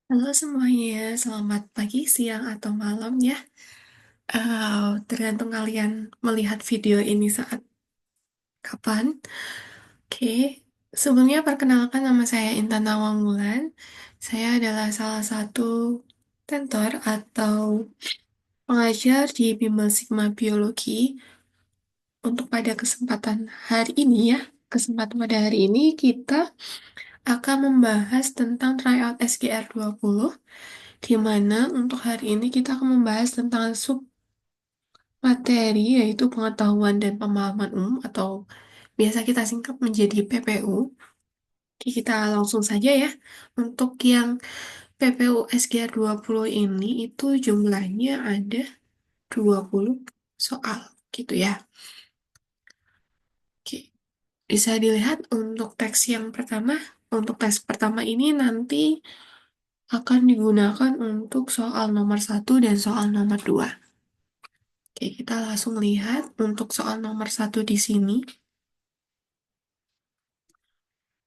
Halo semuanya, selamat pagi, siang, atau malam ya. Tergantung kalian melihat video ini saat kapan. Oke, sebelumnya perkenalkan nama saya Intan Nawangwulan. Saya adalah salah satu tentor atau pengajar di Bimbel Sigma Biologi. Untuk pada kesempatan hari ini ya, kesempatan pada hari ini kita akan membahas tentang tryout SGR 20, di mana untuk hari ini kita akan membahas tentang sub materi, yaitu pengetahuan dan pemahaman umum atau biasa kita singkat menjadi PPU. Oke, kita langsung saja ya. Untuk yang PPU SGR 20 ini itu jumlahnya ada 20 soal gitu ya. Oke, bisa dilihat untuk teks yang pertama. Untuk teks pertama ini nanti akan digunakan untuk soal nomor 1 dan soal nomor 2. Oke, kita langsung lihat untuk soal nomor 1 di sini.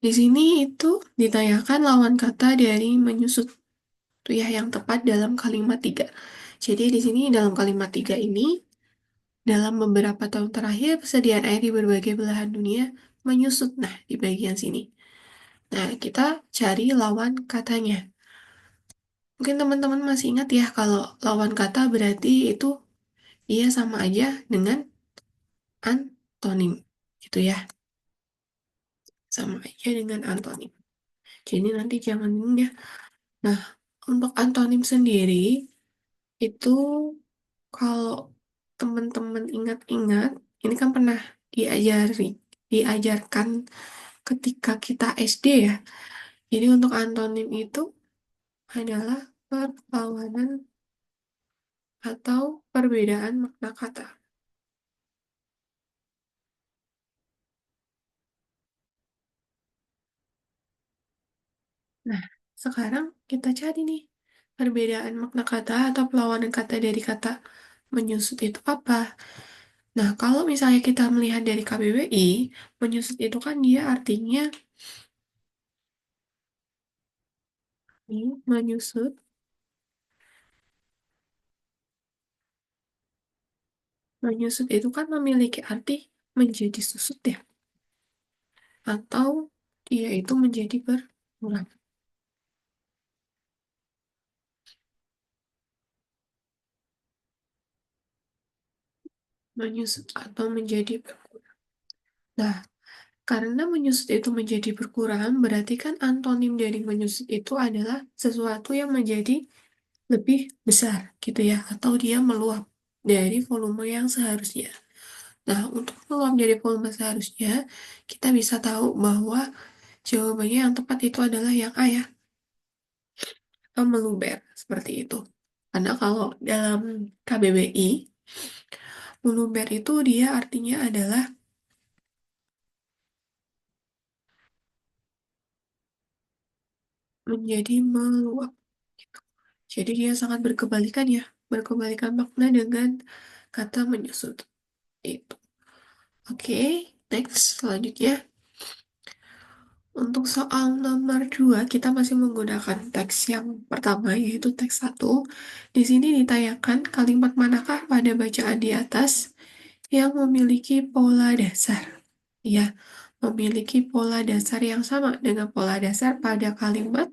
Di sini itu ditanyakan lawan kata dari menyusut itu ya yang tepat dalam kalimat tiga. Jadi di sini dalam kalimat tiga ini, dalam beberapa tahun terakhir persediaan air di berbagai belahan dunia menyusut. Nah, di bagian sini. Nah, kita cari lawan katanya. Mungkin teman-teman masih ingat ya kalau lawan kata berarti itu ia sama aja dengan antonim. Gitu ya. Sama aja dengan antonim. Jadi nanti jangan bingung ya. Nah, untuk antonim sendiri itu kalau teman-teman ingat-ingat, ini kan pernah diajarkan ketika kita SD ya. Jadi untuk antonim itu adalah perlawanan atau perbedaan makna kata. Nah, sekarang kita cari nih perbedaan makna kata atau perlawanan kata dari kata menyusut itu apa? Nah, kalau misalnya kita melihat dari KBBI, menyusut itu kan dia artinya menyusut. Menyusut itu kan memiliki arti menjadi susut ya, atau dia itu menjadi berkurang. Menyusut atau menjadi berkurang. Nah, karena menyusut itu menjadi berkurang, berarti kan antonim dari menyusut itu adalah sesuatu yang menjadi lebih besar gitu ya, atau dia meluap dari volume yang seharusnya. Nah, untuk meluap dari volume seharusnya, kita bisa tahu bahwa jawabannya yang tepat itu adalah yang A ya, atau meluber seperti itu. Karena kalau dalam KBBI, meluber itu dia artinya adalah menjadi meluap. Jadi dia sangat berkebalikan ya, berkebalikan makna dengan kata menyusut itu. Oke, next selanjutnya. Untuk soal nomor 2, kita masih menggunakan teks yang pertama, yaitu teks satu. Di sini ditanyakan kalimat manakah pada bacaan di atas yang memiliki pola dasar. Ya, memiliki pola dasar yang sama dengan pola dasar pada kalimat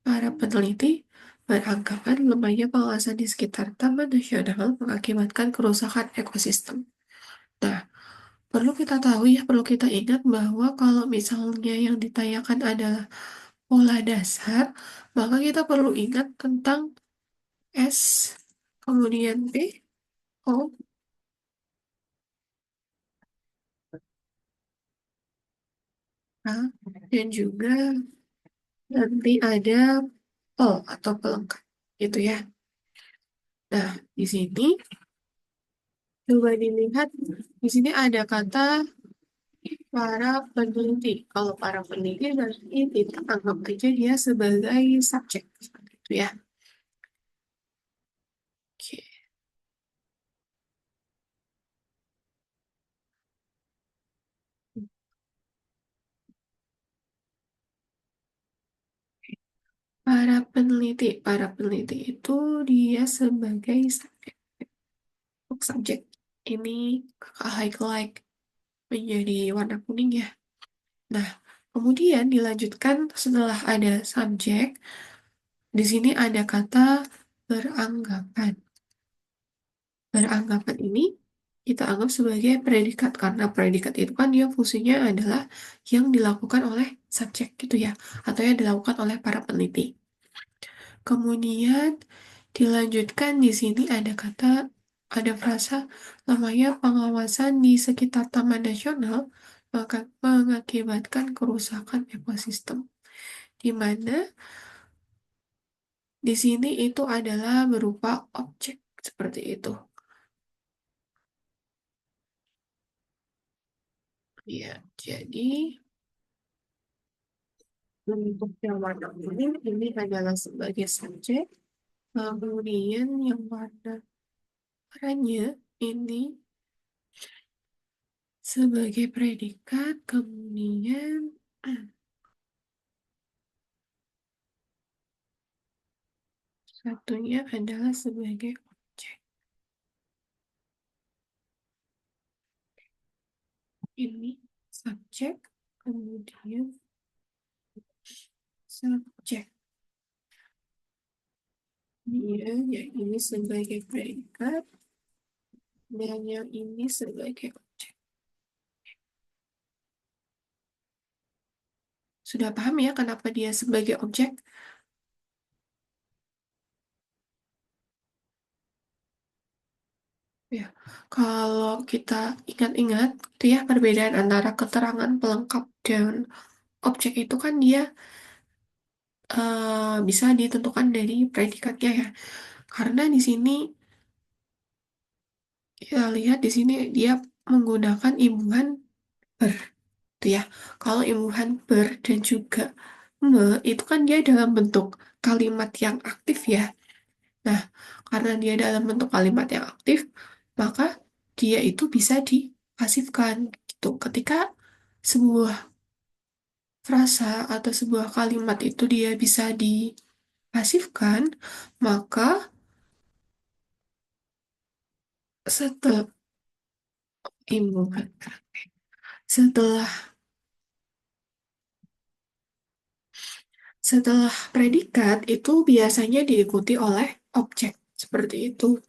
para peneliti beranggapan lemahnya pengawasan di sekitar Taman Nasional mengakibatkan kerusakan ekosistem. Nah, perlu kita tahu ya, perlu kita ingat bahwa kalau misalnya yang ditanyakan adalah pola dasar, maka kita perlu ingat tentang S, kemudian P, O, A, dan juga nanti ada pel atau pelengkap gitu ya. Nah, di sini coba dilihat, di sini ada kata para peneliti. Kalau para peneliti berarti kita anggap aja dia sebagai subjek seperti itu ya. Oke. Para peneliti itu dia sebagai subjek. Untuk subjek ini kakak highlight menjadi warna kuning ya. Nah, kemudian dilanjutkan setelah ada subjek, di sini ada kata beranggapan. Beranggapan ini kita anggap sebagai predikat karena predikat itu kan dia fungsinya adalah yang dilakukan oleh subjek gitu ya, atau yang dilakukan oleh para peneliti. Kemudian dilanjutkan di sini ada frasa namanya pengawasan di sekitar Taman Nasional maka mengakibatkan kerusakan ekosistem, di mana di sini itu adalah berupa objek seperti itu. Ya, jadi untuk yang warna kuning ini adalah sebagai subjek, kemudian yang warna oranye ini sebagai predikat, kemudian satunya adalah sebagai objek. Ini subjek, kemudian subjek. Dia yang ini sebagai predikat, dan yang ini sebagai objek. Sudah paham ya kenapa dia sebagai objek? Ya, kalau kita ingat-ingat, itu ya perbedaan antara keterangan pelengkap dan objek itu kan dia bisa ditentukan dari predikatnya ya. Karena di sini kita lihat di sini dia menggunakan imbuhan ber, gitu ya. Kalau imbuhan ber dan juga me itu kan dia dalam bentuk kalimat yang aktif ya. Nah, karena dia dalam bentuk kalimat yang aktif, maka dia itu bisa dipasifkan gitu. Ketika sebuah frasa atau sebuah kalimat itu dia bisa dipasifkan, maka setelah imbuhan, setelah setelah predikat itu biasanya diikuti oleh objek seperti itu.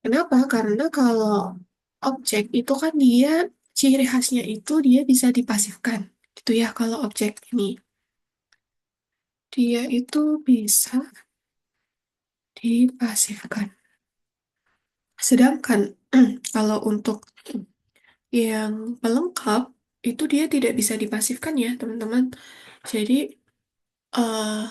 Kenapa? Karena kalau objek itu kan dia ciri khasnya itu dia bisa dipasifkan. Gitu ya kalau objek ini. Dia itu bisa dipasifkan. Sedangkan kalau untuk yang pelengkap itu dia tidak bisa dipasifkan ya, teman-teman. Jadi eh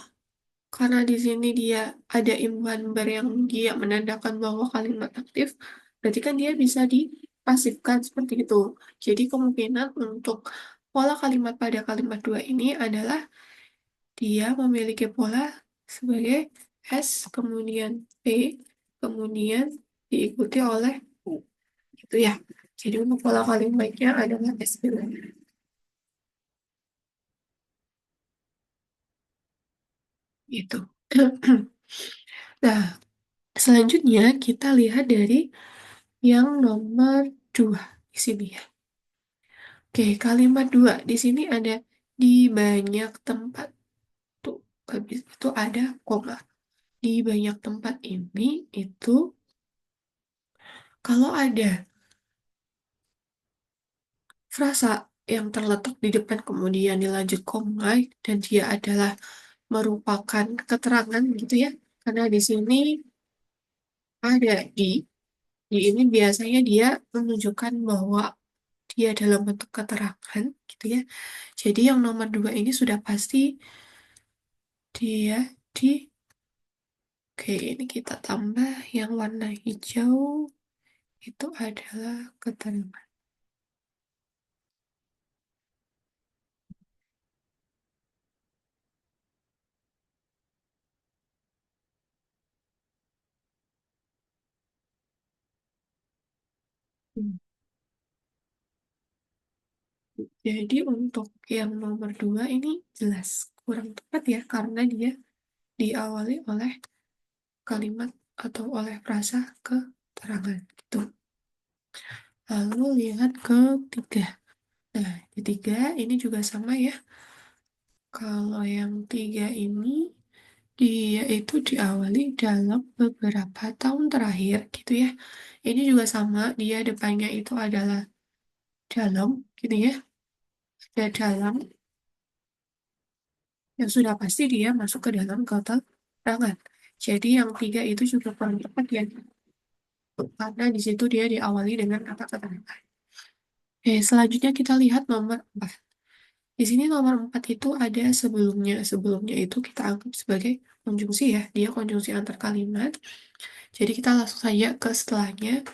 karena di sini dia ada imbuhan ber yang dia menandakan bahwa kalimat aktif, berarti kan dia bisa dipasifkan seperti itu. Jadi kemungkinan untuk pola kalimat pada kalimat dua ini adalah dia memiliki pola sebagai S, kemudian P, kemudian diikuti oleh U. Gitu ya. Jadi untuk pola kalimatnya adalah S. Gitu. Nah, selanjutnya kita lihat dari yang nomor dua di sini ya. Oke, kalimat dua di sini ada di banyak tempat tuh. Habis itu ada koma. Di banyak tempat ini itu kalau ada frasa yang terletak di depan kemudian dilanjut koma dan dia adalah merupakan keterangan gitu ya. Karena di sini ada di ini biasanya dia menunjukkan bahwa dia dalam bentuk keterangan gitu ya. Jadi yang nomor dua ini sudah pasti dia di, oke ini kita tambah yang warna hijau itu adalah keterangan. Hmm. Jadi untuk yang nomor dua ini jelas kurang tepat ya, karena dia diawali oleh kalimat atau oleh frasa keterangan. Gitu. Lalu lihat ketiga. Nah, ketiga ini juga sama ya. Kalau yang tiga ini, dia itu diawali dalam beberapa tahun terakhir gitu ya. Ini juga sama, dia depannya itu adalah dalam gitu ya. Ada dalam, yang sudah pasti dia masuk ke dalam keterangan. Jadi yang tiga itu juga kurang tepat ya. Karena di situ dia diawali dengan kata keterangan. Oke, selanjutnya kita lihat nomor 4. Di sini nomor 4 itu ada sebelumnya. Sebelumnya itu kita anggap sebagai konjungsi ya. Dia konjungsi antar kalimat. Jadi kita langsung saja ke setelahnya.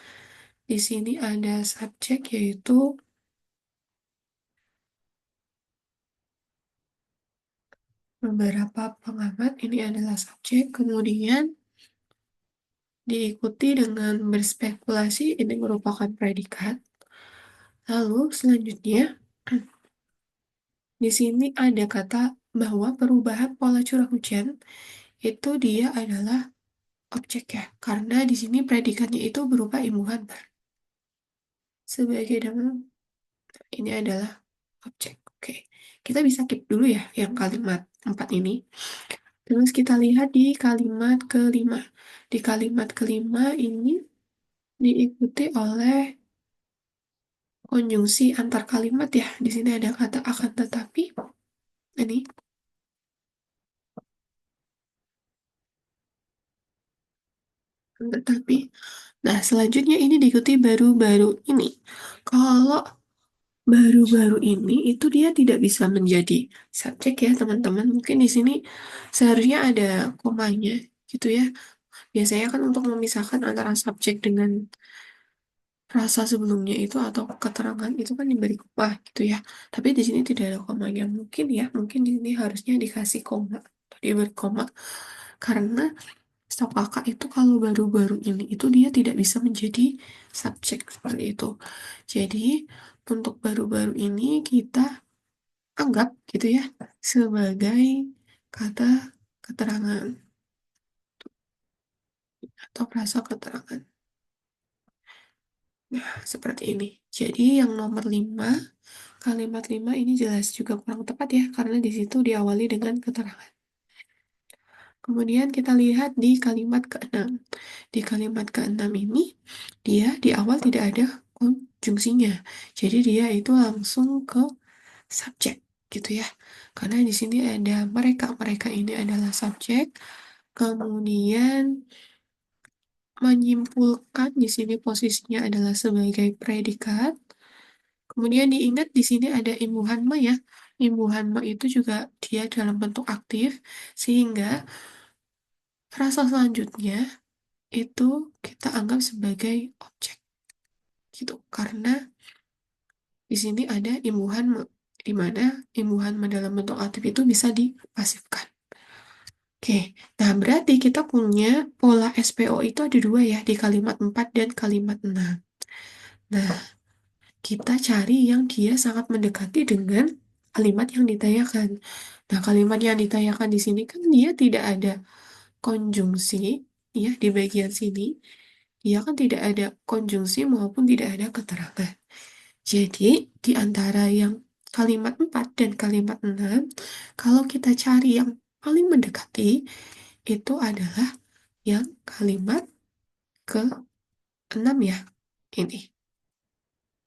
Di sini ada subjek yaitu beberapa pengamat. Ini adalah subjek. Kemudian diikuti dengan berspekulasi. Ini merupakan predikat. Lalu selanjutnya di sini ada kata bahwa perubahan pola curah hujan itu dia adalah objek ya. Karena di sini predikatnya itu berupa imbuhan. Sebagai nama ini adalah objek. Oke. Kita bisa keep dulu ya yang kalimat 4 ini. Terus kita lihat di kalimat kelima. Di kalimat kelima ini diikuti oleh konjungsi antar kalimat ya. Di sini ada kata akan tetapi. Ini tetapi. Nah, selanjutnya ini diikuti baru-baru ini. Kalau baru-baru ini itu dia tidak bisa menjadi subjek ya teman-teman. Mungkin di sini seharusnya ada komanya gitu ya. Biasanya kan untuk memisahkan antara subjek dengan frasa sebelumnya itu atau keterangan itu kan diberi koma gitu ya. Tapi di sini tidak ada komanya. Mungkin ya, mungkin di sini harusnya dikasih koma atau diberi koma karena setahu kakak itu kalau baru-baru ini itu dia tidak bisa menjadi subjek seperti itu. Jadi untuk baru-baru ini kita anggap gitu ya sebagai kata keterangan atau frasa keterangan. Nah, seperti ini. Jadi yang nomor 5, kalimat 5 ini jelas juga kurang tepat ya, karena di situ diawali dengan keterangan. Kemudian kita lihat di kalimat keenam. Di kalimat keenam ini, dia di awal tidak ada konjungsinya. Jadi dia itu langsung ke subjek gitu ya. Karena di sini ada mereka. Mereka ini adalah subjek. Kemudian menyimpulkan di sini posisinya adalah sebagai predikat. Kemudian diingat di sini ada imbuhan ma ya. Imbuhan ma itu juga dia dalam bentuk aktif sehingga frasa selanjutnya itu kita anggap sebagai objek gitu. Karena di sini ada imbuhan ma, di mana imbuhan ma dalam bentuk aktif itu bisa dipasifkan. Oke, nah berarti kita punya pola SPO itu ada dua ya di kalimat 4 dan kalimat 6. Nah, kita cari yang dia sangat mendekati dengan kalimat yang ditanyakan. Nah, kalimat yang ditanyakan di sini kan dia tidak ada konjungsi, ya, di bagian sini. Dia kan tidak ada konjungsi maupun tidak ada keterangan. Jadi, di antara yang kalimat 4 dan kalimat 6, kalau kita cari yang paling mendekati, itu adalah yang kalimat ke-6 ya. Ini.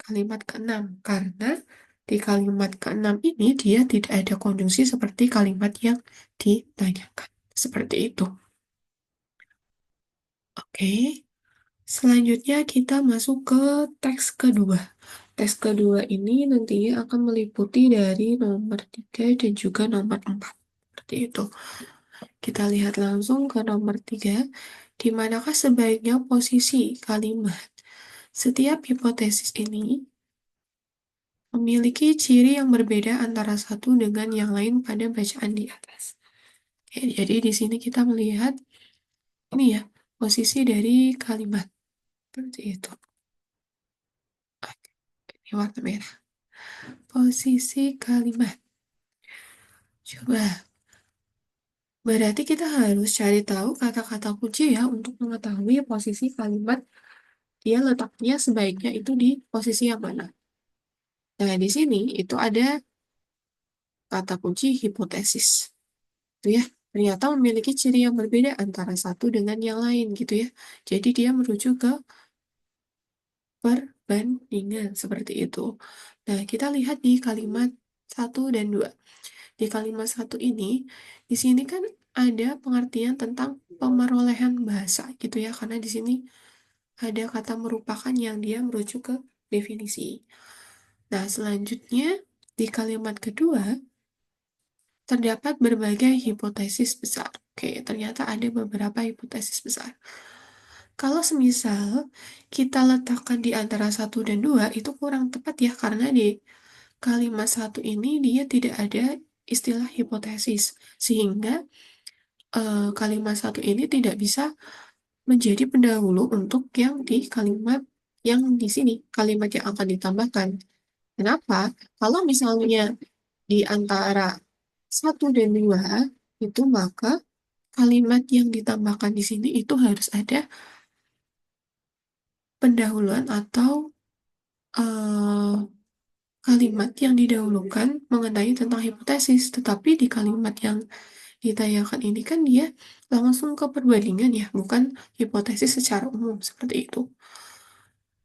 Kalimat keenam karena di kalimat keenam ini dia tidak ada konjungsi seperti kalimat yang ditanyakan. Seperti itu. Oke, selanjutnya kita masuk ke teks kedua. Teks kedua ini nantinya akan meliputi dari nomor 3 dan juga nomor 4. Seperti itu. Kita lihat langsung ke nomor 3, di manakah sebaiknya posisi kalimat. Setiap hipotesis ini memiliki ciri yang berbeda antara satu dengan yang lain pada bacaan di atas. Oke, jadi di sini kita melihat ini ya, posisi dari kalimat. Seperti itu. Oke, ini warna merah. Posisi kalimat. Coba. Berarti kita harus cari tahu kata-kata kunci ya untuk mengetahui posisi kalimat dia letaknya sebaiknya itu di posisi yang mana. Nah, di sini itu ada kata kunci hipotesis. Itu ya. Ternyata memiliki ciri yang berbeda antara satu dengan yang lain gitu ya. Jadi dia merujuk ke perbandingan seperti itu. Nah, kita lihat di kalimat satu dan dua. Di kalimat satu ini, di sini kan ada pengertian tentang pemerolehan bahasa gitu ya, karena di sini ada kata merupakan yang dia merujuk ke definisi. Nah, selanjutnya di kalimat kedua terdapat berbagai hipotesis besar. Oke, ternyata ada beberapa hipotesis besar. Kalau semisal kita letakkan di antara satu dan dua, itu kurang tepat ya, karena di kalimat satu ini dia tidak ada istilah hipotesis, sehingga kalimat satu ini tidak bisa menjadi pendahulu untuk yang di kalimat yang di sini, kalimat yang akan ditambahkan. Kenapa? Kalau misalnya di antara satu dan dua, itu maka kalimat yang ditambahkan di sini itu harus ada pendahuluan atau eh, kalimat yang didahulukan mengenai tentang hipotesis. Tetapi di kalimat yang ditanyakan ini kan dia langsung ke perbandingan ya, bukan hipotesis secara umum seperti itu.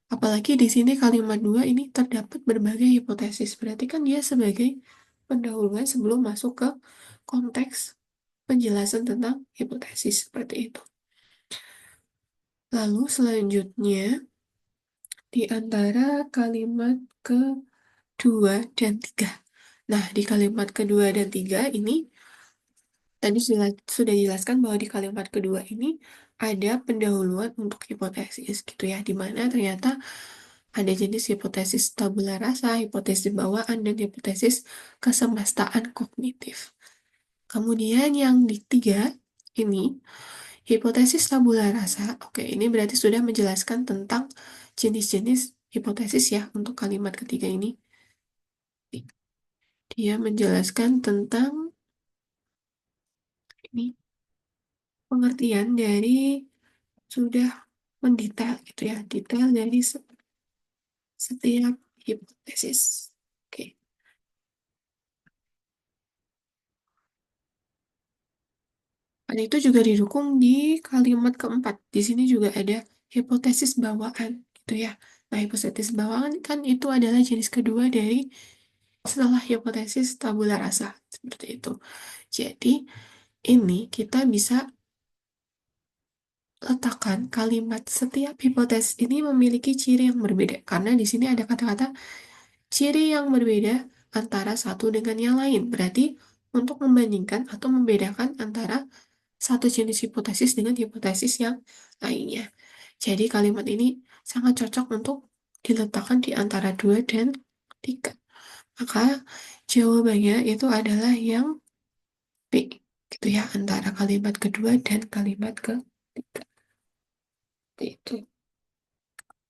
Apalagi di sini kalimat dua ini terdapat berbagai hipotesis. Berarti kan dia sebagai pendahuluan sebelum masuk ke konteks penjelasan tentang hipotesis seperti itu. Lalu selanjutnya di antara kalimat kedua dan tiga. Nah, di kalimat kedua dan tiga ini tadi sudah dijelaskan bahwa di kalimat kedua ini ada pendahuluan untuk hipotesis gitu ya, di mana ternyata ada jenis hipotesis tabula rasa, hipotesis bawaan, dan hipotesis kesemestaan kognitif. Kemudian yang di tiga ini, hipotesis tabula rasa. Oke, ini berarti sudah menjelaskan tentang jenis-jenis hipotesis ya untuk kalimat ketiga ini. Dia menjelaskan tentang ini pengertian dari sudah mendetail gitu ya, detail dari setiap hipotesis. Oke. Dan itu juga didukung di kalimat keempat. Di sini juga ada hipotesis bawaan, gitu ya. Nah, hipotesis bawaan kan itu adalah jenis kedua dari setelah hipotesis tabula rasa, seperti itu. Jadi, ini kita bisa letakkan kalimat setiap hipotesis ini memiliki ciri yang berbeda. Karena di sini ada kata-kata ciri yang berbeda antara satu dengan yang lain. Berarti, untuk membandingkan atau membedakan antara satu jenis hipotesis dengan hipotesis yang lainnya. Jadi kalimat ini sangat cocok untuk diletakkan di antara dua dan tiga. Maka jawabannya itu adalah yang B, gitu ya, antara kalimat kedua dan kalimat ketiga. Itu.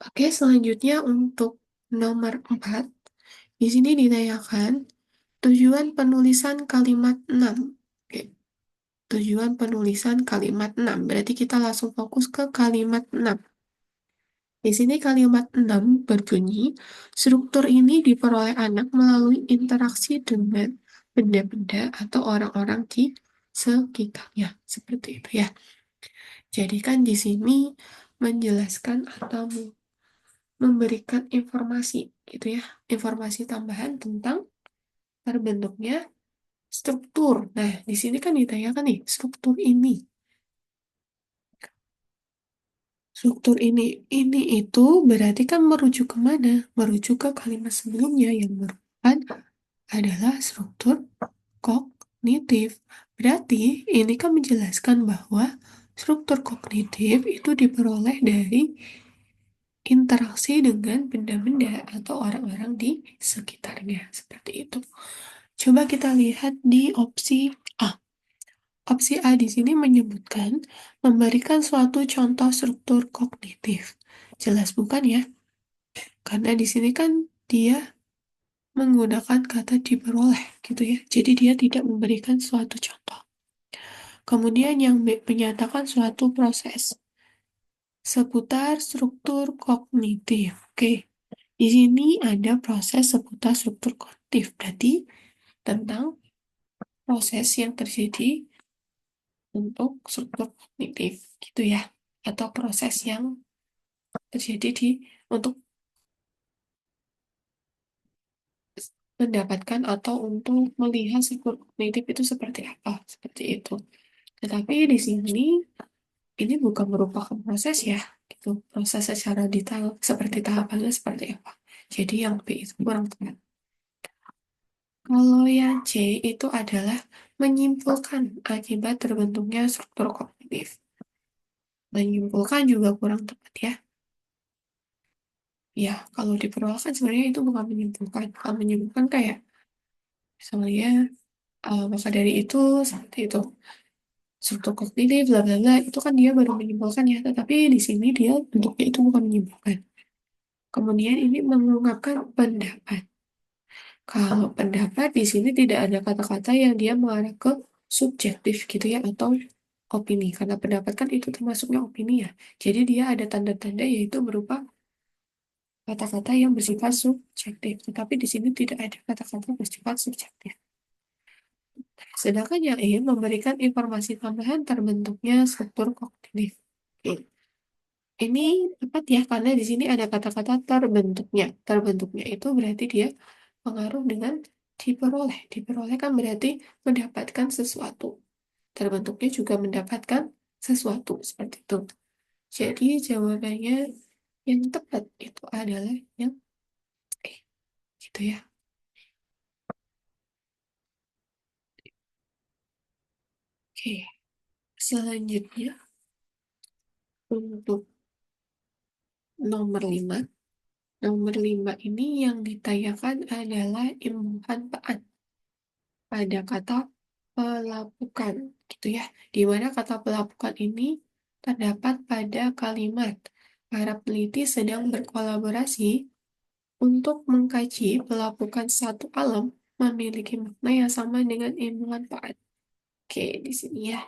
Oke, selanjutnya untuk nomor 4, di sini ditanyakan tujuan penulisan kalimat 6. Oke, tujuan penulisan kalimat 6. Berarti kita langsung fokus ke kalimat 6. Di sini kalimat 6 berbunyi, struktur ini diperoleh anak melalui interaksi dengan benda-benda atau orang-orang di sekitarnya. Seperti itu ya. Jadi kan di sini menjelaskan atau memberikan informasi gitu ya. Informasi tambahan tentang terbentuknya struktur. Nah, di sini kan ditanyakan nih, struktur ini. Struktur ini itu berarti kan merujuk kemana? Merujuk ke kalimat sebelumnya yang merupakan adalah struktur kognitif. Berarti ini kan menjelaskan bahwa struktur kognitif itu diperoleh dari interaksi dengan benda-benda atau orang-orang di sekitarnya. Seperti itu. Coba kita lihat di opsi A. Opsi A di sini menyebutkan memberikan suatu contoh struktur kognitif. Jelas bukan ya? Karena di sini kan dia menggunakan kata diperoleh gitu ya. Jadi dia tidak memberikan suatu contoh. Kemudian yang B, menyatakan suatu proses seputar struktur kognitif. Oke, di sini ada proses seputar struktur kognitif. Berarti tentang proses yang terjadi untuk struktur kognitif, gitu ya. Atau proses yang terjadi untuk mendapatkan atau untuk melihat struktur kognitif itu seperti apa, seperti itu. Tetapi di sini ini bukan merupakan proses ya, gitu. Proses secara detail seperti tahapannya seperti apa. Jadi yang B itu kurang tepat. Kalau yang C itu adalah menyimpulkan akibat terbentuknya struktur kognitif. Menyimpulkan juga kurang tepat ya. Ya, kalau diperlukan sebenarnya itu bukan menyimpulkan. Kalau menyimpulkan kayak misalnya maka dari itu seperti itu. Struktur kognitif bla bla bla itu kan dia baru menyimpulkan ya, tetapi di sini dia bentuknya itu bukan menyimpulkan. Kemudian ini mengungkapkan pendapat. Kalau pendapat di sini tidak ada kata-kata yang dia mengarah ke subjektif gitu ya atau opini. Karena pendapat kan itu termasuknya opini ya. Jadi dia ada tanda-tanda yaitu berupa kata-kata yang bersifat subjektif. Tetapi di sini tidak ada kata-kata bersifat subjektif. Sedangkan yang E memberikan informasi tambahan terbentuknya struktur kognitif. Oke. Ini tepat ya karena di sini ada kata-kata terbentuknya. Terbentuknya itu berarti dia pengaruh dengan diperoleh. Diperoleh kan berarti mendapatkan sesuatu. Terbentuknya juga mendapatkan sesuatu seperti itu. Jadi jawabannya yang tepat itu adalah yang E, gitu ya. Oke, selanjutnya untuk nomor 5. Nomor 5 ini yang ditanyakan adalah imbuhan pean pada kata pelapukan, gitu ya. Di mana kata pelapukan ini terdapat pada kalimat para peneliti sedang berkolaborasi untuk mengkaji pelapukan satu alam memiliki makna yang sama dengan ilmuwan Pak. Oke, di sini ya.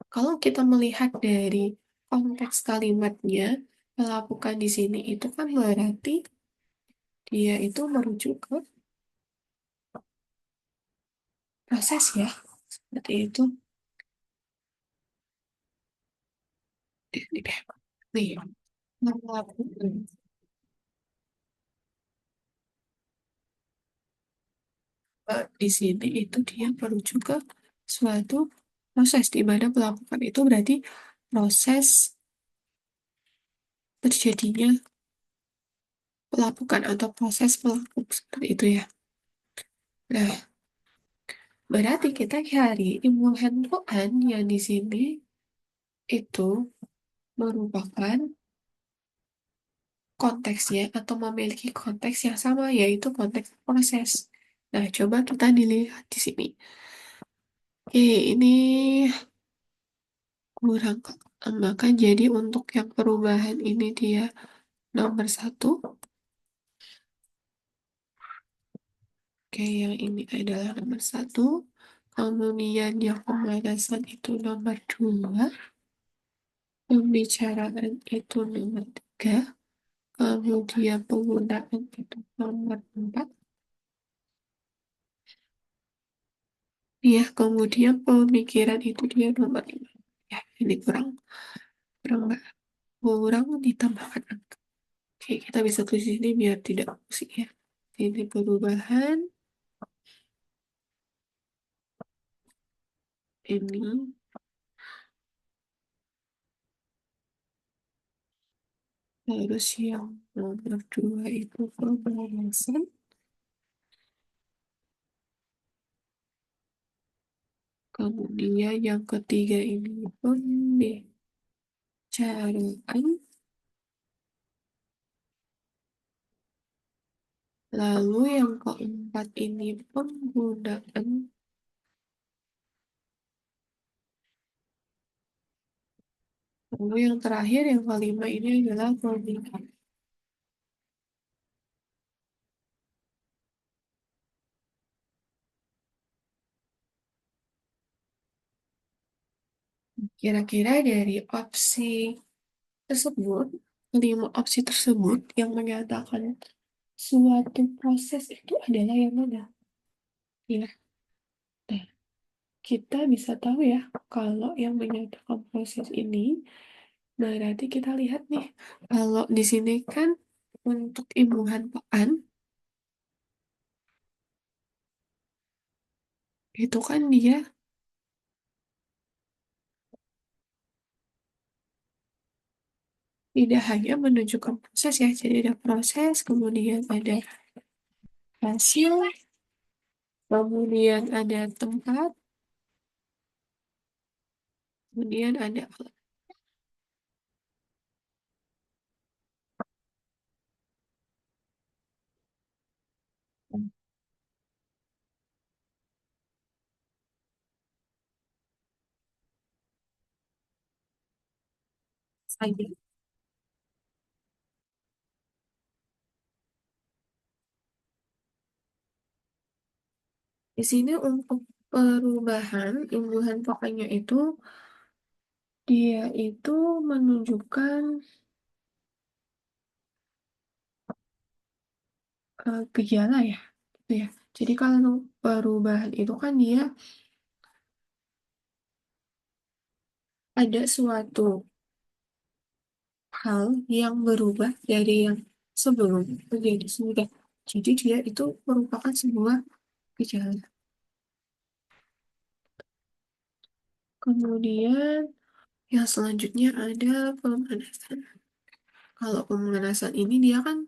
Kalau kita melihat dari konteks kalimatnya, pelapukan di sini itu kan berarti dia itu merujuk ke proses ya. Seperti itu. Nih, melakukan di sini itu dia merujuk ke suatu proses di mana pelapukan itu berarti proses terjadinya pelapukan atau proses pelaku seperti itu ya. Nah, berarti kita cari ilmu handphone yang di sini itu merupakan konteksnya atau memiliki konteks yang sama yaitu konteks proses. Nah, coba kita dilihat di sini. Oke, ini kurang maka jadi untuk yang perubahan ini dia nomor satu. Oke, yang ini adalah nomor satu. Kemudian yang pemanasan itu nomor dua. Pembicaraan itu nomor tiga. Kemudian penggunaan itu nomor empat. Ya, kemudian pemikiran itu dia nomor lima. Ya, ini kurang kurang mbak. Kurang ditambahkan angka. Oke, kita bisa tulis ini biar tidak pusing ya. Ini perubahan. Ini terus yang nomor dua itu pembahasan. Kemudian yang ketiga ini pembicaraan. Lalu yang keempat ini penggunaan. Lalu yang terakhir yang kelima ini adalah pemilihan. Kira-kira dari opsi tersebut, 5 opsi tersebut yang menyatakan suatu proses itu adalah yang mana? Ya, nah, kita bisa tahu ya, kalau yang menyatakan proses ini, berarti kita lihat nih, kalau di sini kan untuk imbuhan pekan, itu kan dia tidak hanya menunjukkan proses ya, jadi ada proses, kemudian ada hasil, kemudian ada tempat, kemudian ada alat. Saja. Di sini untuk perubahan imbuhan pokoknya itu dia itu menunjukkan gejala ya, gitu ya. Jadi kalau perubahan itu kan dia ada suatu hal yang berubah dari yang sebelum menjadi sudah. Jadi dia itu merupakan sebuah gejala. Kemudian yang selanjutnya ada pemanasan. Kalau pemanasan ini dia kan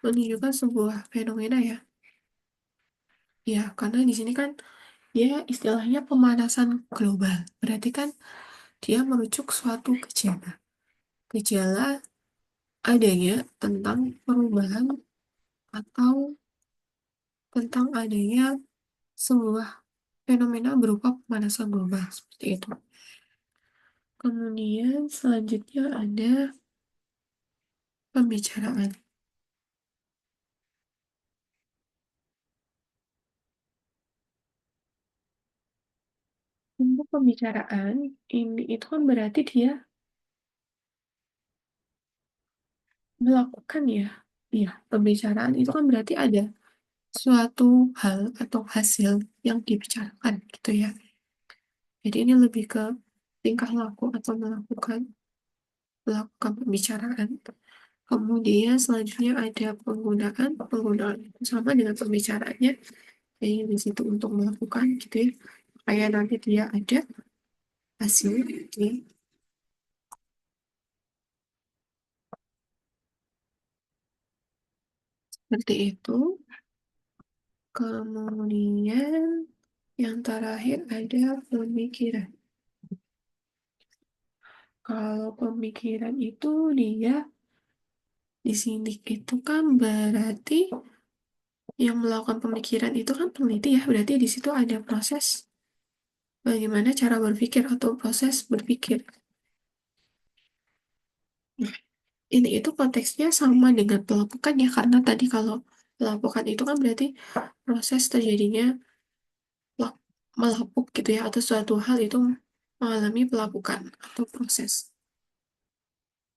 menunjukkan sebuah fenomena ya. Ya, karena di sini kan dia istilahnya pemanasan global. Berarti kan dia merujuk suatu gejala. Gejala adanya tentang perubahan atau tentang adanya sebuah fenomena berupa pemanasan global seperti itu. Kemudian selanjutnya ada pembicaraan. Untuk pembicaraan ini itu kan berarti dia melakukan ya. Iya, pembicaraan itu kan berarti ada suatu hal atau hasil yang dibicarakan gitu ya. Jadi ini lebih ke tingkah laku atau melakukan pembicaraan. Kemudian selanjutnya ada penggunaan, penggunaan itu sama dengan pembicaraannya. Jadi di situ untuk melakukan gitu ya. Kayak nanti dia ada hasil gitu ya. Seperti itu. Kemudian yang terakhir ada pemikiran. Kalau pemikiran itu dia di sini itu kan berarti yang melakukan pemikiran itu kan peneliti ya, berarti di situ ada proses bagaimana cara berpikir atau proses berpikir. Nah, ini itu konteksnya sama dengan pelapukan ya, karena tadi kalau pelapukan itu kan berarti proses terjadinya melapuk gitu ya, atau suatu hal itu mengalami pelapukan atau proses.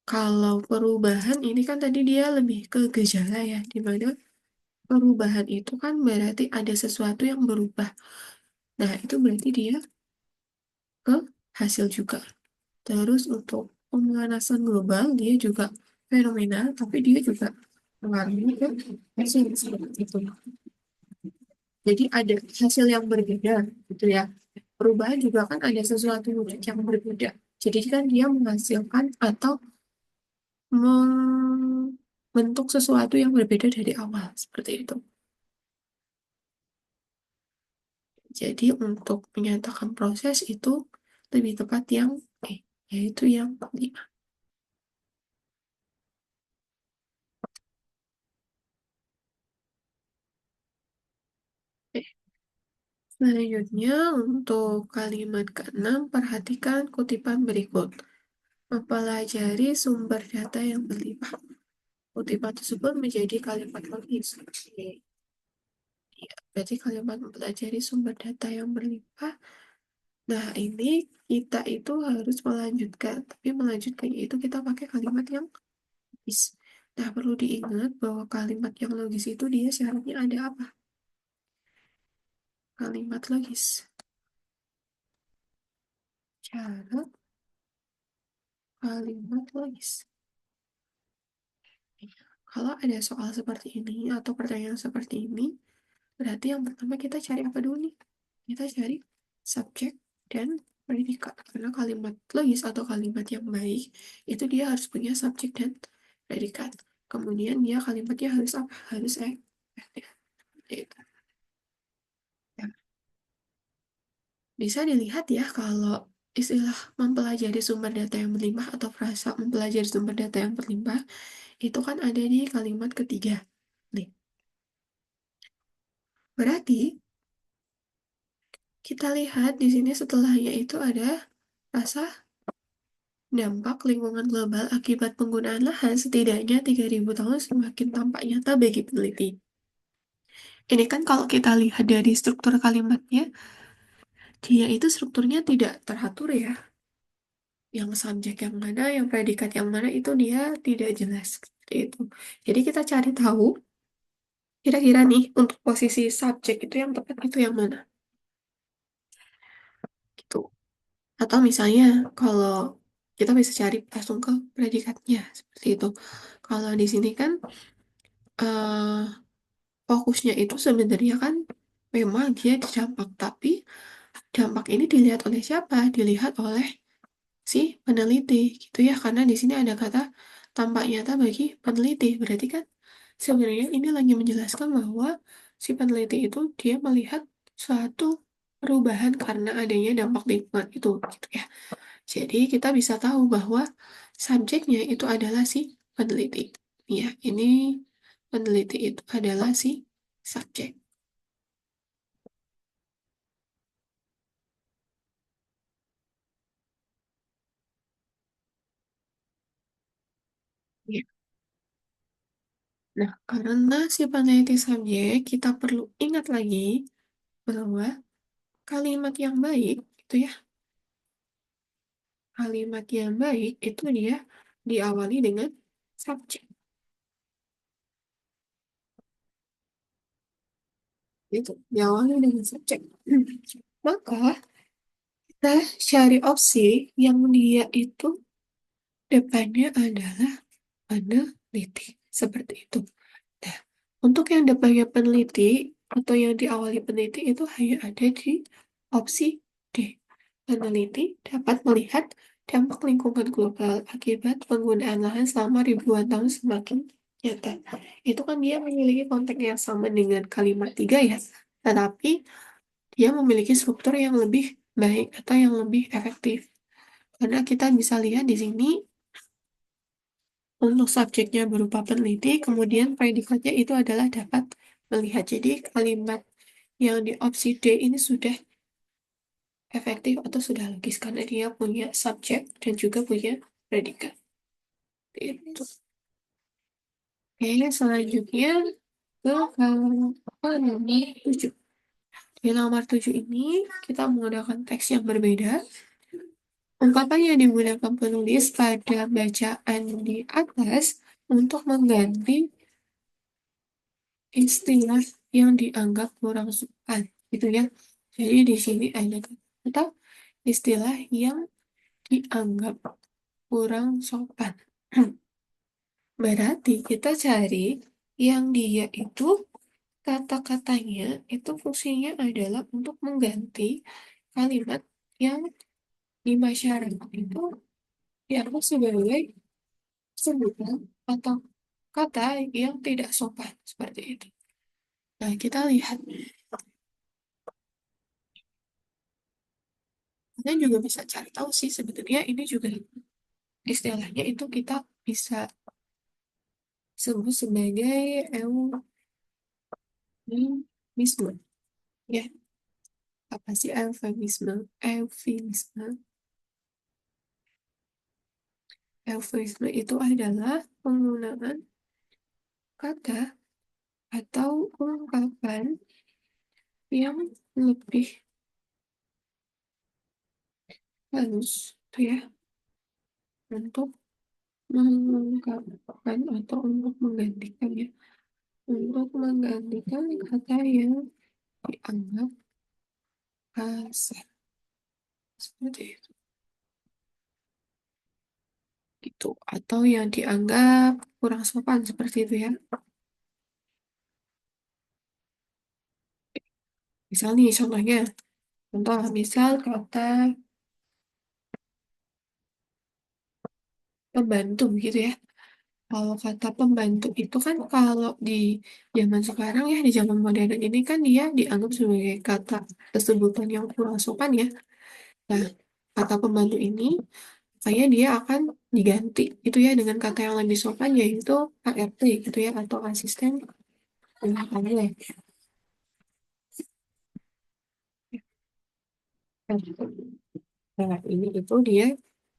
Kalau perubahan ini kan tadi dia lebih ke gejala ya, di mana perubahan itu kan berarti ada sesuatu yang berubah. Nah, itu berarti dia ke hasil juga. Terus untuk pemanasan global, dia juga fenomena, tapi dia juga mengalami ke hasil seperti itu. Jadi ada hasil yang berbeda, gitu ya. Perubahan juga kan ada sesuatu wujud yang berbeda. Jadi kan dia menghasilkan atau membentuk sesuatu yang berbeda dari awal, seperti itu. Jadi untuk menyatakan proses itu lebih tepat yang yaitu yang kelima. Selanjutnya, untuk kalimat keenam, perhatikan kutipan berikut. Mempelajari sumber data yang berlimpah. Kutipan tersebut menjadi kalimat logis. Oke. Ya, berarti kalimat mempelajari sumber data yang berlimpah Nah, ini kita itu harus melanjutkan, tapi melanjutkannya itu kita pakai kalimat yang logis. Nah, perlu diingat bahwa kalimat yang logis itu dia syaratnya ada apa? Kalimat logis. Syarat kalimat logis. Kalau ada soal seperti ini atau pertanyaan seperti ini, berarti yang pertama kita cari apa dulu nih? Kita cari subjek dan predikat. Karena kalimat logis atau kalimat yang baik, itu dia harus punya subjek dan predikat. Kemudian dia kalimatnya harus apa? Harus efektif. Itu. Ya. Bisa dilihat ya kalau istilah mempelajari sumber data yang berlimpah atau frasa mempelajari sumber data yang berlimpah, itu kan ada di kalimat ketiga. Nih, berarti kita lihat di sini setelahnya itu ada rasa dampak lingkungan global akibat penggunaan lahan setidaknya 3.000 tahun semakin tampak nyata bagi peneliti. Ini kan kalau kita lihat dari struktur kalimatnya, dia itu strukturnya tidak teratur ya. Yang subjek yang mana, yang predikat yang mana itu dia tidak jelas. Seperti itu. Jadi kita cari tahu kira-kira nih untuk posisi subjek itu yang tepat itu yang mana. Gitu. Atau misalnya kalau kita bisa cari langsung ke predikatnya seperti itu. Kalau di sini kan eh, fokusnya itu sebenarnya kan memang dia di dampak, tapi dampak ini dilihat oleh siapa? Dilihat oleh si peneliti gitu ya, karena di sini ada kata tampak nyata bagi peneliti. Berarti kan sebenarnya ini lagi menjelaskan bahwa si peneliti itu dia melihat suatu perubahan karena adanya dampak lingkungan itu gitu ya. Jadi kita bisa tahu bahwa subjeknya itu adalah si peneliti. Ya, ini peneliti itu adalah si subjek. Ya. Nah, karena si peneliti subjek, kita perlu ingat lagi bahwa kalimat yang baik itu ya, kalimat yang baik itu dia diawali dengan subjek. Itu diawali dengan subjek. Maka kita cari opsi yang dia itu depannya adalah peneliti. Seperti itu. Nah, untuk yang depannya peneliti atau yang diawali peneliti itu hanya ada di opsi D. Peneliti dapat melihat dampak lingkungan global akibat penggunaan lahan selama ribuan tahun semakin nyata. Itu kan dia memiliki konteks yang sama dengan kalimat tiga ya, tetapi dia memiliki struktur yang lebih baik atau yang lebih efektif. Karena kita bisa lihat di sini untuk subjeknya berupa peneliti, kemudian predikatnya itu adalah dapat melihat. Jadi kalimat yang di opsi D ini sudah efektif atau sudah logis karena dia punya subjek dan juga punya predikat. Itu. Oke, selanjutnya ke nomor 7. Di nomor 7 ini kita menggunakan teks yang berbeda. Ungkapan yang digunakan penulis pada bacaan di atas untuk mengganti istilah yang dianggap kurang sopan gitu ya. Jadi di sini ada kata istilah yang dianggap kurang sopan. Berarti kita cari yang dia itu kata-katanya itu fungsinya adalah untuk mengganti kalimat yang di masyarakat itu dianggap sebagai sebutan atau kata yang tidak sopan seperti itu. Nah, kita lihat. Kita juga bisa cari tahu sih sebenarnya ini juga istilahnya itu kita bisa sebut sebagai eufemisme. Ya, apa sih eufemisme? Eufemisme. Eufemisme itu adalah penggunaan kata atau ungkapan yang lebih halus itu ya untuk mengungkapkan atau untuk menggantikan ya, untuk menggantikan kata yang dianggap kasar seperti itu gitu, atau yang dianggap kurang sopan seperti itu ya. Misal nih contohnya, contoh misal kata pembantu gitu ya. Kalau kata pembantu itu kan kalau di zaman sekarang ya, di zaman modern ini kan dia dianggap sebagai kata sebutan yang kurang sopan ya. Nah, kata pembantu ini kayak dia akan diganti itu ya dengan kata yang lebih sopan, yaitu ART gitu ya, atau asisten rumah tangga. Nah, ini itu dia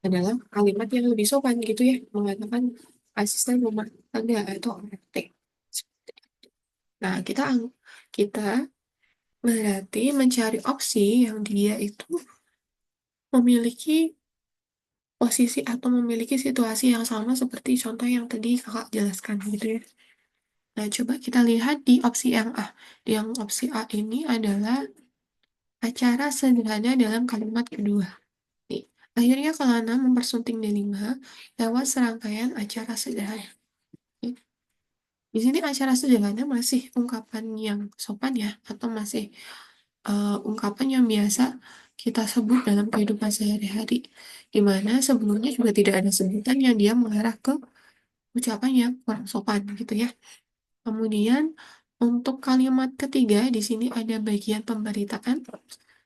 adalah kalimat yang lebih sopan gitu ya, mengatakan asisten rumah tangga atau ART. Nah, kita berarti mencari opsi yang dia itu memiliki posisi atau memiliki situasi yang sama seperti contoh yang tadi kakak jelaskan gitu ya. Nah, coba kita lihat di opsi yang A. Yang opsi A ini adalah acara sederhana dalam kalimat kedua. Nih, akhirnya Kelana mempersunting Delima lewat serangkaian acara sederhana. Nih, di sini acara sederhana masih ungkapan yang sopan ya, atau masih ungkapan yang biasa kita sebut dalam kehidupan sehari-hari, di mana sebelumnya juga tidak ada sebutan yang dia mengarah ke ucapan yang kurang sopan gitu ya. Kemudian untuk kalimat ketiga di sini ada bagian pemberitaan.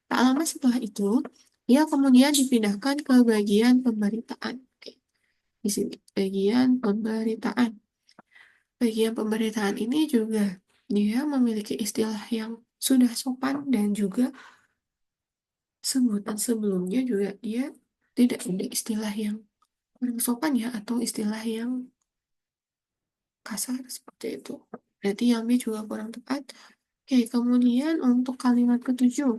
Tak lama setelah itu, ia kemudian dipindahkan ke bagian pemberitaan. Oke, di sini bagian pemberitaan. Bagian pemberitaan ini juga dia memiliki istilah yang sudah sopan, dan juga sebutan sebelumnya juga dia tidak ada istilah yang kurang sopan ya, atau istilah yang kasar seperti itu. Berarti yang B juga kurang tepat. Oke, kemudian untuk kalimat ketujuh.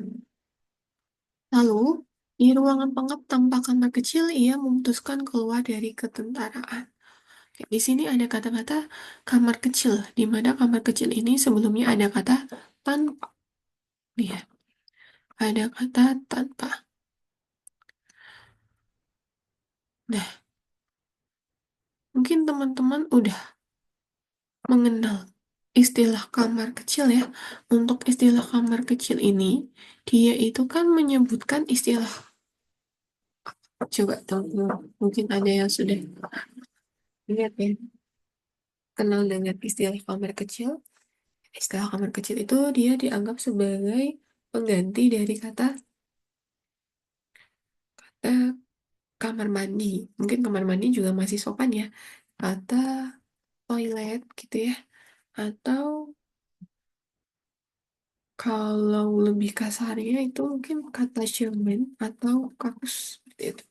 Lalu, di ruangan pengap tanpa kamar kecil, ia memutuskan keluar dari ketentaraan. Oke, di sini ada kata-kata kamar kecil, di mana kamar kecil ini sebelumnya ada kata tanpa. Nih ya, ada kata tanpa. Nah, mungkin teman-teman udah mengenal istilah kamar kecil ya. Untuk istilah kamar kecil ini, dia itu kan menyebutkan istilah, coba teman-teman, mungkin ada yang sudah lihat ya, kenal dengan istilah kamar kecil. Istilah kamar kecil itu dia dianggap sebagai pengganti dari kata eh, kamar mandi. Mungkin kamar mandi juga masih sopan ya. Kata toilet gitu ya. Atau kalau lebih kasarnya itu mungkin kata cermin atau kakus seperti itu.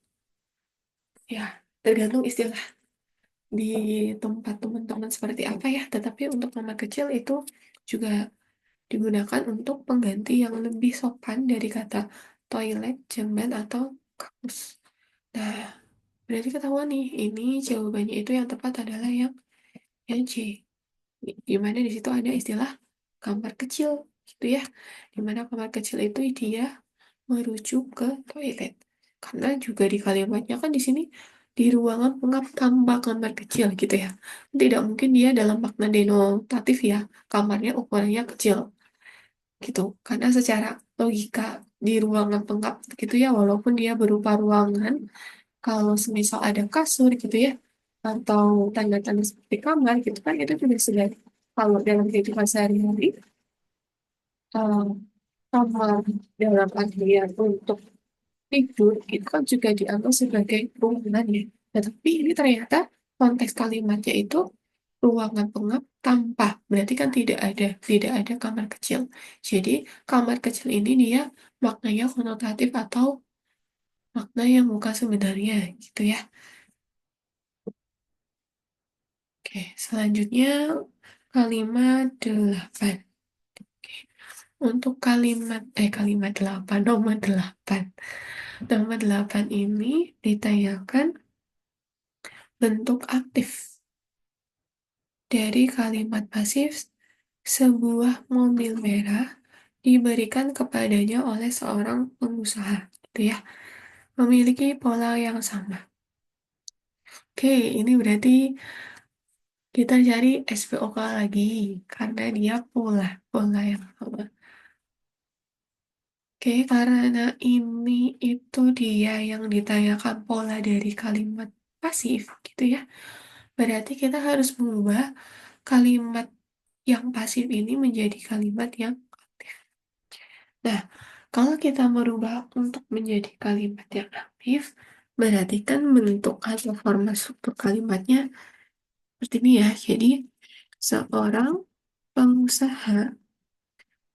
Ya, tergantung istilah di tempat teman-teman seperti apa ya. Tetapi untuk nama kecil itu juga digunakan untuk pengganti yang lebih sopan dari kata toilet, cermin, atau kakus. Nah, berarti ketahuan nih, ini jawabannya itu yang tepat adalah yang C. Di mana di situ ada istilah kamar kecil gitu ya. Di mana kamar kecil itu dia merujuk ke toilet. Karena juga di kalimatnya kan di sini di ruangan pengap tanpa kamar kecil gitu ya. Tidak mungkin dia dalam makna denotatif ya, kamarnya ukurannya kecil gitu. Karena secara logika di ruangan pengap gitu ya, walaupun dia berupa ruangan, kalau semisal ada kasur gitu ya, atau tanda-tanda seperti kamar gitu kan, itu juga sudah, kalau dalam kehidupan sehari-hari, eh, kamar dalam artian untuk tidur itu kan juga dianggap sebagai ruangan ya. Nah, tapi ini ternyata konteks kalimatnya itu ruangan pengap tanpa, berarti kan tidak ada kamar kecil. Jadi kamar kecil ini dia maknanya konotatif atau makna yang bukan sebenarnya gitu ya. Oke, selanjutnya kalimat 8. Oke. Untuk kalimat 8, nomor 8. Nomor 8 ini ditanyakan bentuk aktif dari kalimat pasif sebuah mobil merah diberikan kepadanya oleh seorang pengusaha, gitu ya. Memiliki pola yang sama. Oke, ini berarti kita cari SPOK lagi karena dia pola yang sama. Oke, karena ini itu dia yang ditanyakan pola dari kalimat pasif, gitu ya. Berarti kita harus mengubah kalimat yang pasif ini menjadi kalimat yang aktif. Nah, kalau kita merubah untuk menjadi kalimat yang aktif, berarti kan bentuk atau format struktur kalimatnya seperti ini ya. Jadi, seorang pengusaha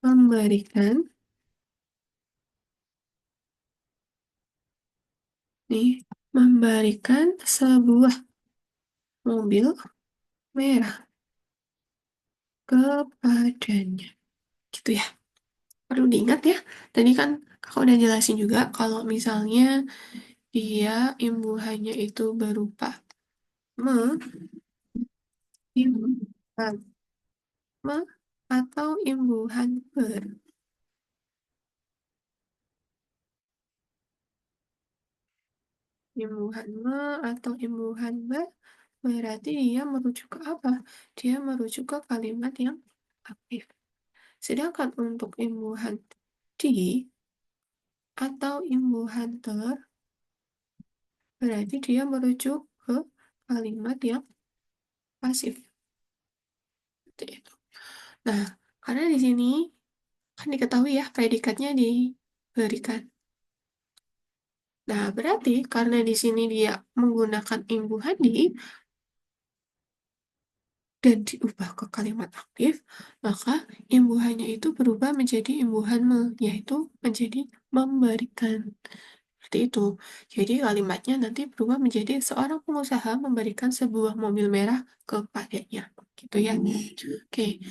memberikan, nih, memberikan sebuah mobil merah kepadanya. Gitu ya. Perlu diingat ya. Tadi kan kakak udah jelasin juga kalau misalnya dia imbuhannya itu berupa me, imbuhan me, atau imbuhan ber. Imbuhan me atau imbuhan ber berarti dia merujuk ke apa? Dia merujuk ke kalimat yang aktif. Sedangkan untuk imbuhan di atau imbuhan ter berarti dia merujuk ke kalimat yang pasif. Seperti itu. Nah, karena di sini kan diketahui ya predikatnya diberikan. Nah, berarti karena di sini dia menggunakan imbuhan di dan diubah ke kalimat aktif, maka imbuhannya itu berubah menjadi imbuhan me, yaitu menjadi memberikan. Seperti itu. Jadi kalimatnya nanti berubah menjadi seorang pengusaha memberikan sebuah mobil merah kepadanya. Gitu ya. Oke,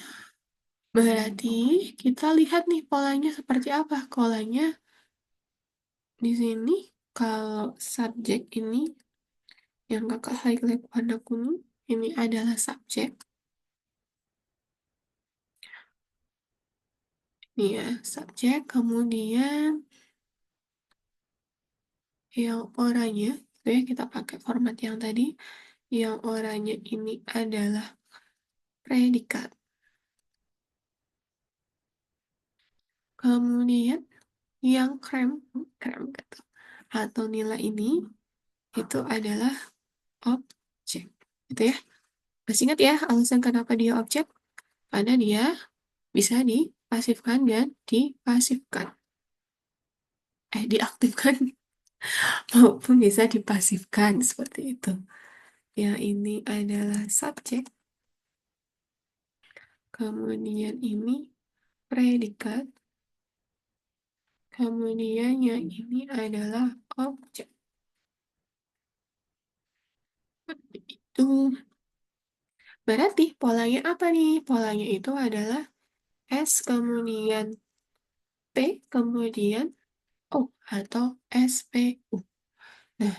berarti kita lihat nih polanya seperti apa. Polanya di sini kalau subjek ini yang kakak highlight warna kuning, ini adalah subjek. Ini ya, subjek. Kemudian yang oranye, itu ya kita pakai format yang tadi. Yang oranye ini adalah predikat. Kemudian yang krem, krem gitu, atau nilai ini itu adalah objek. Gitu ya. Masih ingat ya alasan kenapa dia objek? Karena dia bisa dipasifkan dan dipasifkan. Diaktifkan maupun bisa dipasifkan seperti itu. Yang ini adalah subjek, kemudian ini predikat, kemudian yang ini adalah objek. Seperti itu. Berarti polanya apa nih? Polanya itu adalah S kemudian P kemudian O atau SPU. Nah,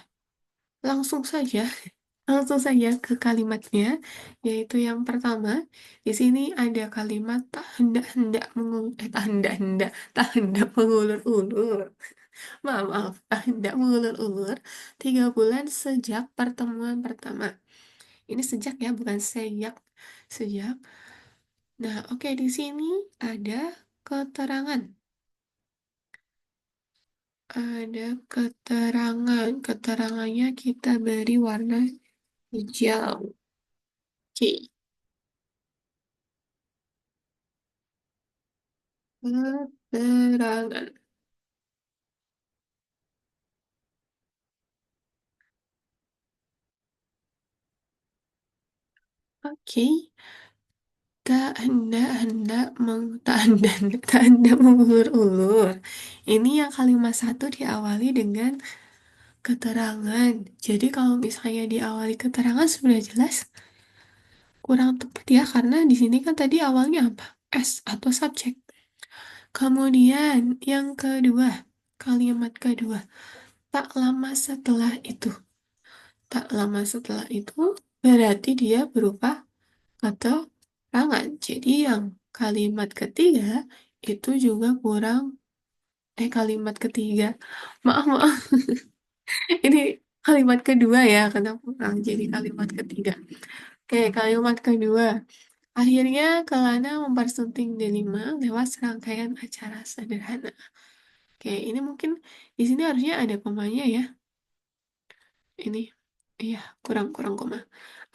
langsung saja langsung saja ke kalimatnya, yaitu yang pertama. Di sini ada kalimat tak hendak-hendak tak hendak mengulur-ulur. Maaf, tak hendak mengulur-ulur 3 bulan sejak pertemuan pertama. Ini sejak ya, bukan sejak. Sejak. Nah, oke, di sini ada keterangan. Ada keterangan. Keterangannya kita beri warna hijau. Oke. Keterangan. Oke, tak hendak mengulur-ulur. Ini yang kalimat satu diawali dengan keterangan. Jadi kalau misalnya diawali keterangan sudah jelas kurang tepat ya karena di sini kan tadi awalnya apa? S atau subjek. Kemudian yang kedua, kalimat kedua, tak lama setelah itu. Tak lama setelah itu berarti dia berupa keterangan. Jadi yang kalimat ketiga itu juga kurang, kalimat ketiga. Maaf, maaf. Ini kalimat kedua ya, kenapa kurang jadi kalimat ketiga. Oke, kalimat kedua. Akhirnya Kelana mempersunting Delima lewat serangkaian acara sederhana. Oke, ini mungkin di sini harusnya ada komanya ya. Ini, iya, kurang-kurang koma.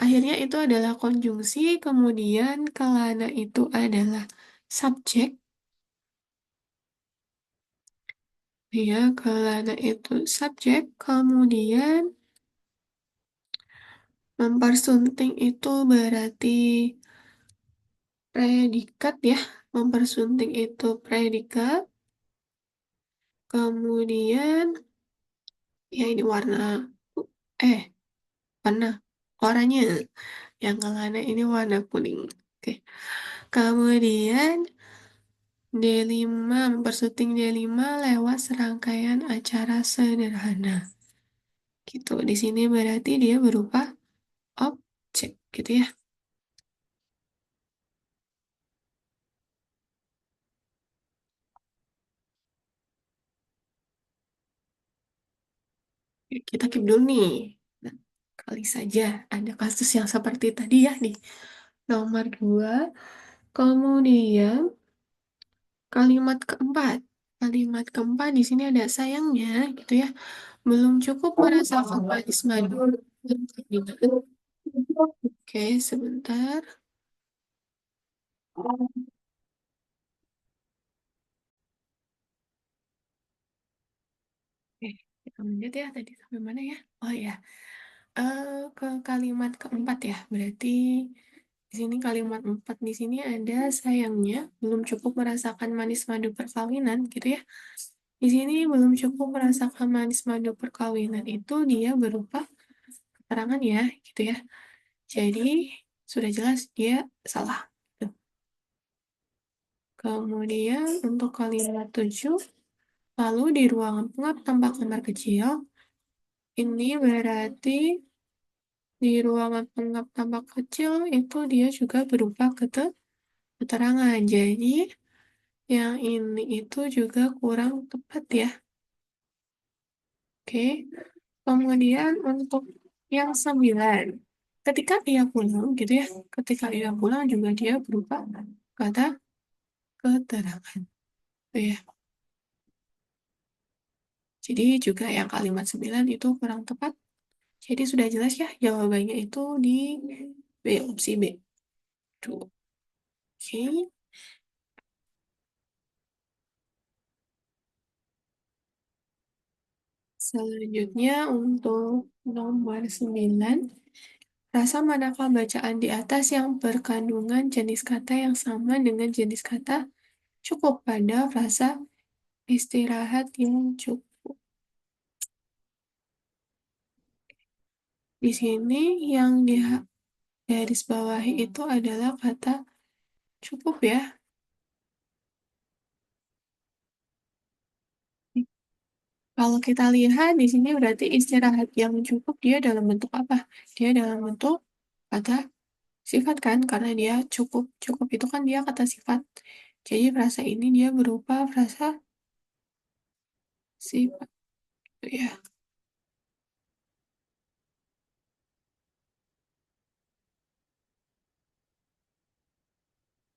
Akhirnya itu adalah konjungsi, kemudian Kelana itu adalah subjek. Ya, Kelana itu subjek, kemudian mempersunting itu berarti predikat ya. Mempersunting itu predikat. Kemudian ya ini warna eh warna oranye. Yang kelana ini warna kuning. Oke. Kemudian D5 mempersunting D5 lewat serangkaian acara sederhana. Gitu. Di sini berarti dia berupa objek gitu ya. Kita keep dulu nih. Nah, kali saja ada kasus yang seperti tadi ya nih. Nomor 2. Kemudian kalimat keempat. Kalimat keempat di sini ada sayangnya gitu ya. Belum cukup merasakan manis madu. Oke, sebentar. Oke, kita lanjut ya tadi sampai mana ya? Oh ya, ke kalimat keempat ya. Berarti di sini kalimat empat di sini ada sayangnya belum cukup merasakan manis madu perkawinan gitu ya. Di sini belum cukup merasakan manis madu perkawinan itu dia berupa keterangan ya gitu ya. Jadi sudah jelas dia salah. Tuh. Kemudian untuk kalimat 7, lalu di ruangan pengap tampak kamar kecil. Ini berarti di ruangan pengap tampak kecil itu dia juga berupa keterangan. Jadi yang ini itu juga kurang tepat ya. Oke. Kemudian untuk yang 9, ketika ia pulang gitu ya. Ketika ia pulang juga dia berupa kata keterangan. Tuh ya. Jadi juga yang kalimat 9 itu kurang tepat. Jadi sudah jelas ya jawabannya itu di B, opsi B. Tuh. Oke. Selanjutnya untuk nomor 9, rasa manakah bacaan di atas yang berkandungan jenis kata yang sama dengan jenis kata cukup pada frasa istirahat yang cukup. Di sini yang di garis bawahi itu adalah kata cukup ya. Kalau kita lihat di sini berarti istirahat yang cukup dia dalam bentuk apa? Dia dalam bentuk kata sifat kan, karena dia cukup. Cukup itu kan dia kata sifat. Jadi frasa ini dia berupa frasa sifat.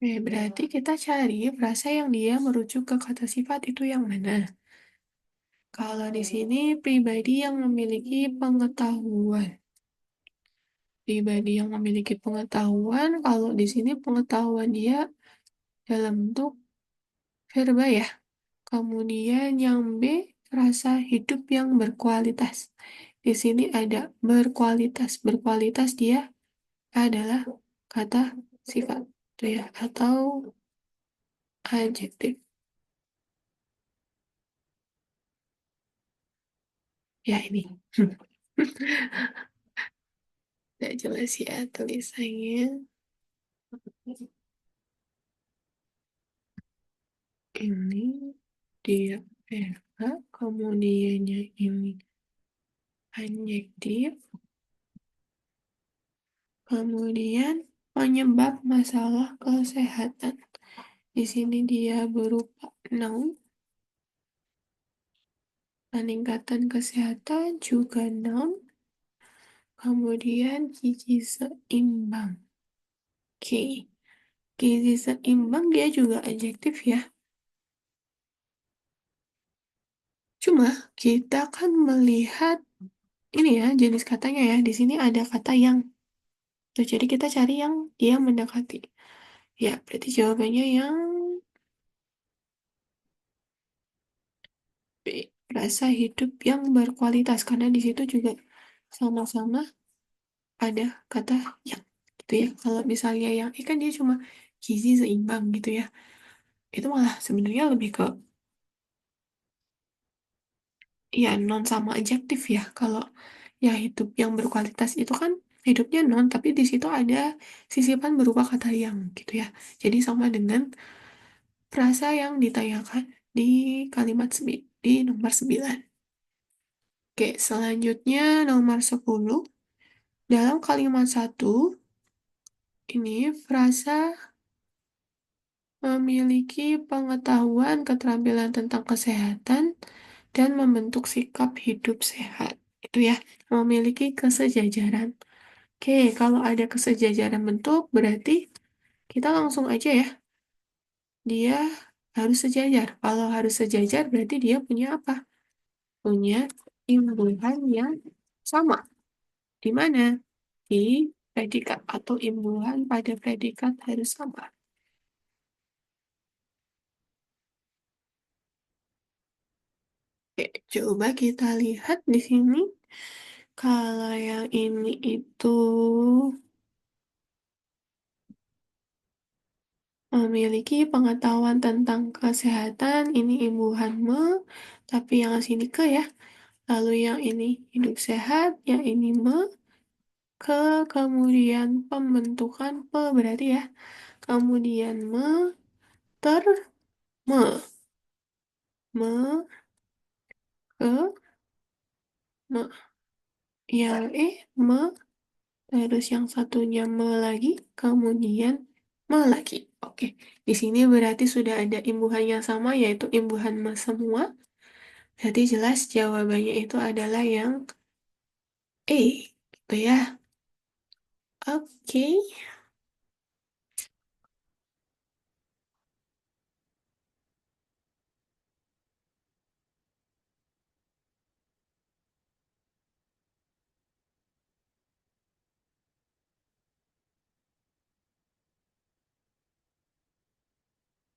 Ya, berarti kita cari frasa yang dia merujuk ke kata sifat itu yang mana? Kalau di sini pribadi yang memiliki pengetahuan. Pribadi yang memiliki pengetahuan, kalau di sini pengetahuan dia dalam bentuk verba ya. Kemudian yang B, rasa hidup yang berkualitas. Di sini ada berkualitas. Berkualitas dia adalah kata sifat, tuh ya, atau adjektif. Ya ini. Tidak jelas ya tulisannya. ini dia kemudiannya ini adjektif, kemudian penyebab masalah kesehatan. Di sini dia berupa noun, peningkatan kesehatan juga noun, kemudian gizi seimbang. Oke, gizi seimbang dia juga adjektif ya. Cuma kita kan melihat ini ya jenis katanya ya. Di sini ada kata yang. Tuh, jadi kita cari yang dia mendekati. Ya, berarti jawabannya yang B. Rasa hidup yang berkualitas. Karena di situ juga sama-sama ada kata yang. Gitu ya. Kalau misalnya yang E kan dia cuma gizi seimbang gitu ya. Itu malah sebenarnya lebih ke ya non sama adjektif ya. Kalau ya hidup yang berkualitas itu kan hidupnya non, tapi di situ ada sisipan berupa kata yang gitu ya. Jadi sama dengan frasa yang ditanyakan di kalimat di nomor 9. Oke, selanjutnya nomor 10. Dalam kalimat satu, ini frasa memiliki pengetahuan keterampilan tentang kesehatan dan membentuk sikap hidup sehat. Itu ya, memiliki kesejajaran. Oke, kalau ada kesejajaran bentuk, berarti kita langsung aja ya, dia harus sejajar. Kalau harus sejajar, berarti dia punya apa? Punya imbuhan yang sama. Di mana? Di predikat atau imbuhan pada predikat harus sama. Oke, coba kita lihat di sini. Kalau yang ini itu memiliki pengetahuan tentang kesehatan, ini imbuhan me, tapi yang sini ke ya. Lalu yang ini hidup sehat, yang ini me, ke, kemudian pembentukan pe berarti ya. Kemudian me, ter, me, me, ke, me. Yang me, terus yang satunya me lagi, kemudian me lagi. Oke, di sini berarti sudah ada imbuhan yang sama, yaitu imbuhan me semua. Berarti jelas jawabannya itu adalah yang E, gitu ya. Oke.